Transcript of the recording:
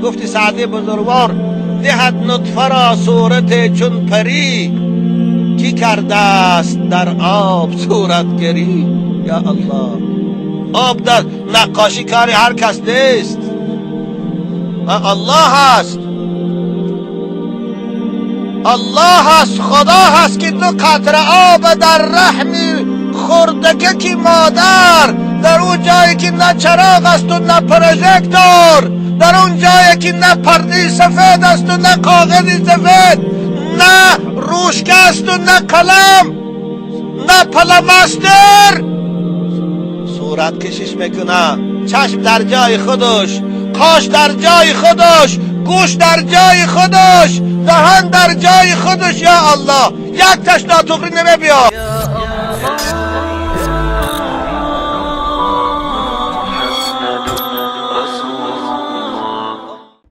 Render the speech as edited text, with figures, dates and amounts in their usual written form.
گفتی سعدی بزرگوار دهد نطفه را صورت چون پری، کی کرده است در آب صورتگری. یا الله، آب در نقاشی کاری هر کس نیست، الله هست، الله هست، خدا هست که دو قطره آب در رحم خردکه کی مادر، در اون جایی که نه چراغ است و نه پروژکتور، در اون جایی که نه پرده سفید است و نه کاغذ سفید، نه روشکه است و نه قلم، نه پلمستر، صورت کشش میکنه، چشم در جای خودش، کاش در جای خودش، گوش در جای خودش، دهان در جای خودش. یا الله، یک تشنه تقری نمیبیا.